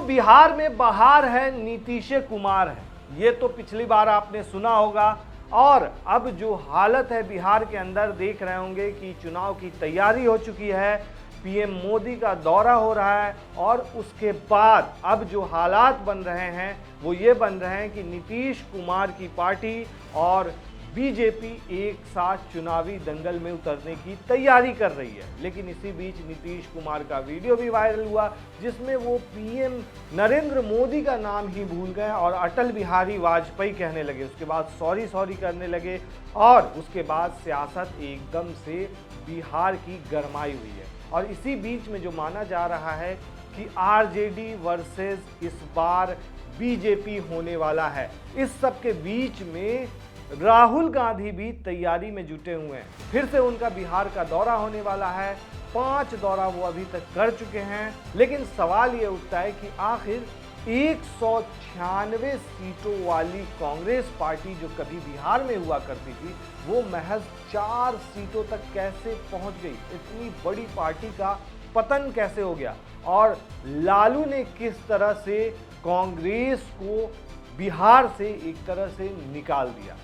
बिहार में बहार है, नीतीश कुमार है, ये तो पिछली बार आपने सुना होगा। और अब जो हालत है बिहार के अंदर, देख रहे होंगे कि चुनाव की तैयारी हो चुकी है, पीएम मोदी का दौरा हो रहा है और उसके बाद अब जो हालात बन रहे हैं वो ये बन रहे हैं कि नीतीश कुमार की पार्टी और बीजेपी एक साथ चुनावी दंगल में उतरने की तैयारी कर रही है। लेकिन इसी बीच नीतीश कुमार का वीडियो भी वायरल हुआ जिसमें वो पीएम नरेंद्र मोदी का नाम ही भूल गए और अटल बिहारी वाजपेयी कहने लगे। उसके बाद सॉरी करने लगे और उसके बाद सियासत एकदम से बिहार की गरमाई हुई है। और इसी बीच में जो माना जा रहा है कि आरजेडी वर्सेस इस बार बीजेपी होने वाला है, इस सब के बीच में राहुल गांधी भी तैयारी में जुटे हुए हैं। फिर से उनका बिहार का दौरा होने वाला है। 5 दौरा वो अभी तक कर चुके हैं। लेकिन सवाल ये उठता है कि आखिर 196 सीटों वाली कांग्रेस पार्टी जो कभी बिहार में हुआ करती थी वो महज 4 सीटों तक कैसे पहुंच गई? इतनी बड़ी पार्टी का पतन कैसे हो गया? और लालू ने किस तरह से कांग्रेस को बिहार से एक तरह से निकाल दिया?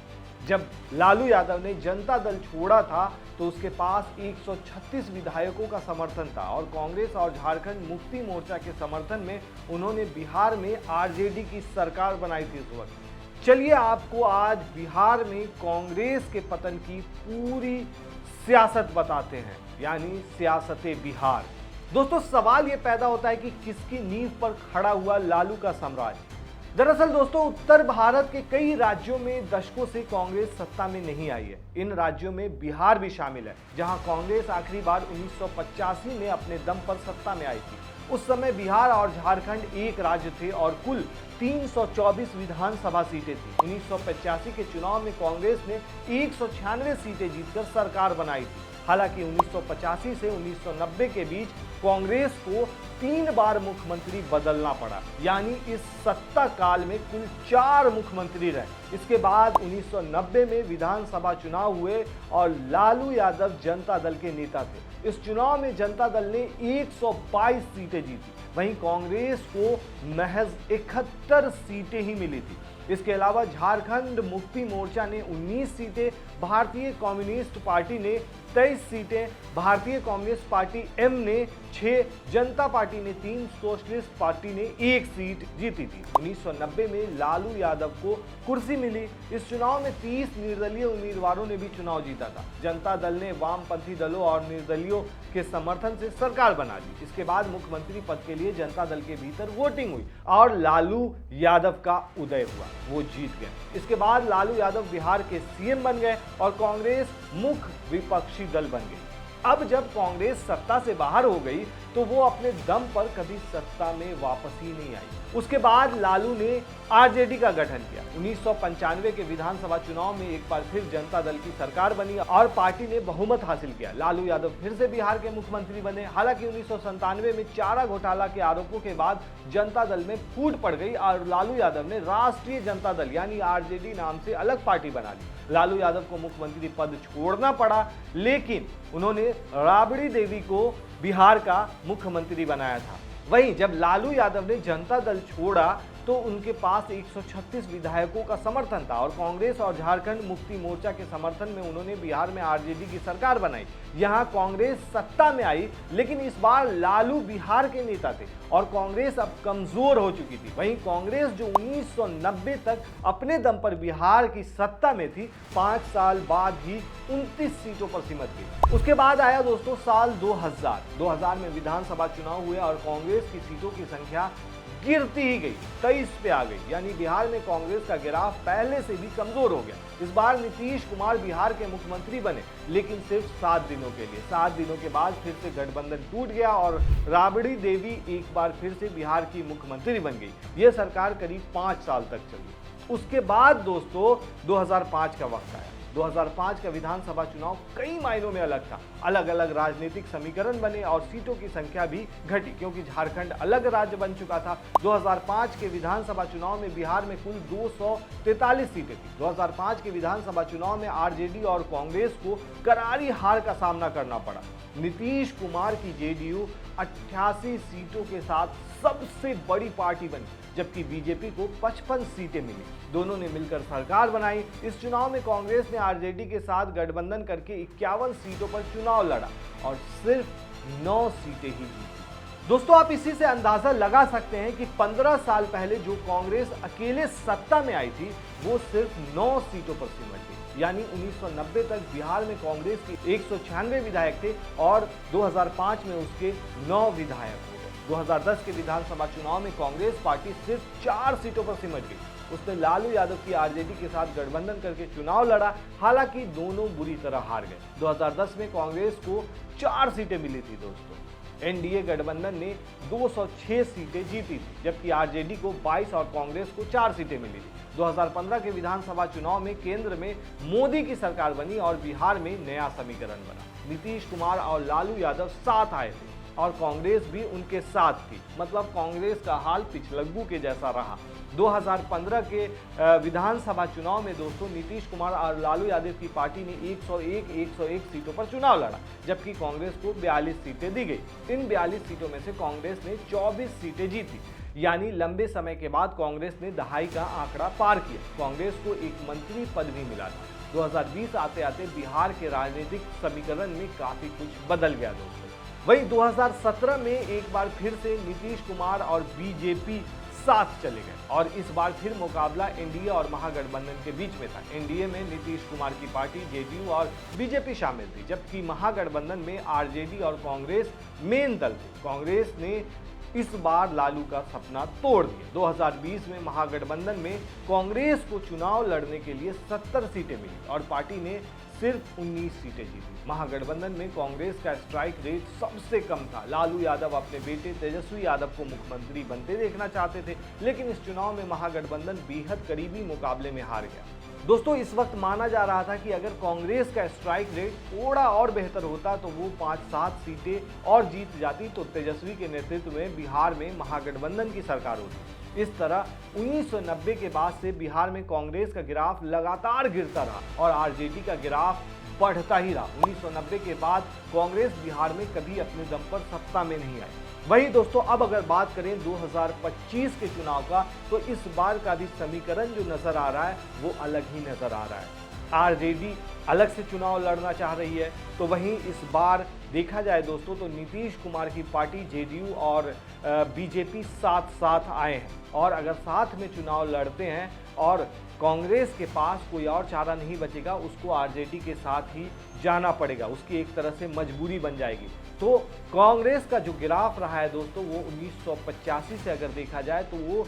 जब लालू यादव ने जनता दल छोड़ा था तो उसके पास 136 विधायकों का समर्थन था और कांग्रेस और झारखंड मुक्ति मोर्चा के समर्थन में उन्होंने बिहार में आरजेडी की सरकार बनाई थी उस वक्त। चलिए आपको आज बिहार में कांग्रेस के पतन की पूरी सियासत बताते हैं, यानी सियासते बिहार। दोस्तों, सवाल ये पैदा होता है कि किसकी नींव पर खड़ा हुआ लालू का साम्राज्य? दरअसल दोस्तों, उत्तर भारत के कई राज्यों में दशकों से कांग्रेस सत्ता में नहीं आई है। इन राज्यों में बिहार भी शामिल है, जहां कांग्रेस आखिरी बार 1985 में अपने दम पर सत्ता में आई थी। उस समय बिहार और झारखंड एक राज्य थे और कुल 324 विधानसभा सीटें थी। 1985 के चुनाव में कांग्रेस ने 196 सीटें जीतकर सरकार बनाई थी। हालांकि 1985 से 1990 के बीच कांग्रेस को 3 बार मुख्यमंत्री बदलना पड़ा, यानी इस सत्ता काल में कुल 4 मुख्यमंत्री रहे। इसके बाद 1990 में विधानसभा चुनाव हुए और लालू यादव जनता दल के नेता थे। इस चुनाव में जनता दल ने 122 सीटें जीती, वहीं कांग्रेस को महज 71 सीटें ही मिली थी। इसके अलावा झारखंड मुक्ति मोर्चा ने 19 सीटें, भारतीय कम्युनिस्ट पार्टी ने 23 सीटें, भारतीय कम्युनिस्ट पार्टी एम ने 6, जनता पार्टी ने 3, सोशलिस्ट पार्टी ने 1 सीट जीती थी। 1990 में लालू यादव को कुर्सी मिली। इस चुनाव में 30 निर्दलीय उम्मीदवारों ने भी चुनाव जीता था। जनता दल ने वामपंथी दलों और निर्दलीयों के समर्थन से सरकार बना दी। इसके बाद मुख्यमंत्री पद के लिए जनता दल के भीतर वोटिंग हुई और लालू यादव का उदय हुआ, वो जीत गए। इसके बाद लालू यादव बिहार के सीएम बन गए और कांग्रेस मुख्य विपक्षी दल बन गई। अब जब कांग्रेस सत्ता से बाहर हो गई तो वो अपने दम पर कभी सत्ता में वापस ही नहीं आई। उसके बाद लालू ने आरजेडी का गठन किया। 1995 के विधानसभा चुनाव में एक बार फिर जनता दल की सरकार बनी और पार्टी ने बहुमत हासिल किया। लालू यादव फिर से बिहार के मुख्यमंत्री बने। हालांकि 1997 में चारा घोटाला के आरोपों के बाद जनता दल में फूट पड़ गई और लालू यादव ने राष्ट्रीय जनता दल यानी आरजेडी नाम से अलग पार्टी बना ली। लालू यादव को मुख्यमंत्री पद छोड़ना पड़ा, लेकिन उन्होंने राबड़ी देवी को बिहार का मुख्यमंत्री बनाया था। वहीं जब लालू यादव ने जनता दल छोड़ा तो उनके पास 136 विधायकों का समर्थन था और कांग्रेस और झारखंड मुक्ति मोर्चा के समर्थन में उन्होंने बिहार में आरजेडी की सरकार बनाई। यहां कांग्रेस सत्ता में आई, लेकिन इस बार लालू बिहार के नेता थे और कांग्रेस अब कमजोर हो चुकी थी। वहीं कांग्रेस जो 1990 तक अपने दम पर बिहार की सत्ता में थी, 5 साल बाद ही 29 सीटों पर सिमट गई। उसके बाद आया दोस्तों साल 2000 में विधानसभा चुनाव हुए और कांग्रेस की सीटों की संख्या गिरती ही गई, 23 पे आ गई, यानी बिहार में कांग्रेस का गिराव पहले से भी कमजोर हो गया। इस बार नीतीश कुमार बिहार के मुख्यमंत्री बने, लेकिन सिर्फ 7 दिनों के लिए। 7 दिनों के बाद फिर से गठबंधन टूट गया और राबड़ी देवी एक बार फिर से बिहार की मुख्यमंत्री बन गई। ये सरकार करीब 5 साल तक चली। उसके बाद दोस्तों 2005 का वक्त आया। 2005 का विधानसभा चुनाव कई मायनों में अलग था। अलग अलग राजनीतिक समीकरण बने और सीटों की संख्या भी घटी, क्योंकि झारखंड अलग राज्य बन चुका था। 2005 के विधानसभा चुनाव में बिहार में कुल 243 सीटें थी। 2005 के विधानसभा चुनाव में आरजेडी और कांग्रेस को करारी हार का सामना करना पड़ा। नीतीश कुमार की जेडीयू 88 सीटों के साथ सबसे बड़ी पार्टी बनी, जबकि बीजेपी को 55 सीटें मिली। दोनों ने मिलकर सरकार बनाई। इस चुनाव में कांग्रेस ने आरजेडी के साथ गठबंधन करके 51 सीटों पर चुनाव लड़ा और सिर्फ 9 सीटें ही जीती। दोस्तों, आप इसी से अंदाजा लगा सकते हैं कि 15 साल पहले जो कांग्रेस अकेले सत्ता में आई थी, वो सिर्फ 9 सीटों पर सिमट गई। यानी 1990 तक बिहार में कांग्रेस के 196 विधायक थे और 2005 में उसके 9 विधायक हो गए। 2010 के विधानसभा चुनाव में कांग्रेस पार्टी सिर्फ 4 सीटों पर सिमट गई। उसने लालू यादव की आरजेडी के साथ गठबंधन करके चुनाव लड़ा, हालांकि दोनों बुरी तरह हार गए। 2010 में कांग्रेस को 4 सीटें मिली थी। दोस्तों, एनडीए गठबंधन ने 206 सीटें जीती थी, जबकि आरजेडी को 22 और कांग्रेस को 4 सीटें मिली थी। 2015 के विधानसभा चुनाव में केंद्र में मोदी की सरकार बनी और बिहार में नया समीकरण बना। नीतीश कुमार और लालू यादव साथ आए थे और कांग्रेस भी उनके साथ थी। मतलब कांग्रेस का हाल पिछलग्गू के जैसा रहा। 2015 के विधानसभा चुनाव में दोस्तों नीतीश कुमार और लालू यादव की पार्टी ने 101 सीटों पर चुनाव लड़ा, जबकि कांग्रेस को 42 सीटें दी गई। इन 42 सीटों में से कांग्रेस ने 24 सीटें जीती, यानी लंबे समय के बाद कांग्रेस ने दहाई का आंकड़ा पार किया। कांग्रेस को एक मंत्री पद भी मिला था। 2020 आते आते बिहार के राजनीतिक समीकरण में काफी कुछ बदल गया दोस्तों। वहीं 2017 में एक बार फिर से नीतीश कुमार और बीजेपी साथ चले गए और इस बार फिर मुकाबला एनडीए और महागठबंधन के बीच में था। एनडीए में नीतीश कुमार की पार्टी जेडीयू और बीजेपी शामिल थी, जबकि महागठबंधन में आरजेडी और कांग्रेस मेन दल थे। कांग्रेस ने इस बार लालू का सपना तोड़ दिया। 2020 में महागठबंधन में कांग्रेस को चुनाव लड़ने के लिए 70 सीटें मिली और पार्टी ने सिर्फ 19 सीटें जीती। महागठबंधन में कांग्रेस का स्ट्राइक रेट सबसे कम था। लालू यादव अपने बेटे तेजस्वी यादव को मुख्यमंत्री बनते देखना चाहते थे, लेकिन इस चुनाव में महागठबंधन बेहद करीबी मुकाबले में हार गया। दोस्तों, इस वक्त माना जा रहा था कि अगर कांग्रेस का स्ट्राइक रेट थोड़ा और बेहतर होता तो वो 5-7 सीटें और जीत जाती, तो तेजस्वी के नेतृत्व में बिहार में महागठबंधन की सरकार होती। इस तरह 1990 के बाद से बिहार में कांग्रेस का ग्राफ लगातार गिरता रहा और आरजेडी का ग्राफ बढ़ता ही रहा। 1990 के बाद कांग्रेस बिहार में कभी अपने दम पर सत्ता में नहीं आई। वही दोस्तों, अब अगर बात करें 2025 के चुनाव का, तो इस बार का भी समीकरण जो नजर आ रहा है वो अलग ही नजर आ रहा है। आरजेडी अलग से चुनाव लड़ना चाह रही है, तो वहीं इस बार देखा जाए दोस्तों तो नीतीश कुमार की पार्टी जेडीयू और बीजेपी साथ साथ आए हैं और अगर साथ में चुनाव लड़ते हैं और कांग्रेस के पास कोई और चारा नहीं बचेगा, उसको आरजेडी के साथ ही जाना पड़ेगा। उसकी एक तरह से मजबूरी बन जाएगी। तो कांग्रेस का जो ग्राफ रहा है दोस्तों वो 1985 से अगर देखा जाए तो वो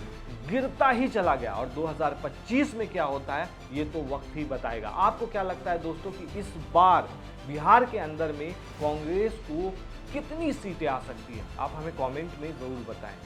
गिरता ही चला गया और 2025 में क्या होता है ये तो वक्त ही बताएगा। आपको क्या लगता है दोस्तों कि इस बार बिहार के अंदर में कांग्रेस को कितनी सीटें आ सकती है? आप हमें कमेंट में जरूर बताएं।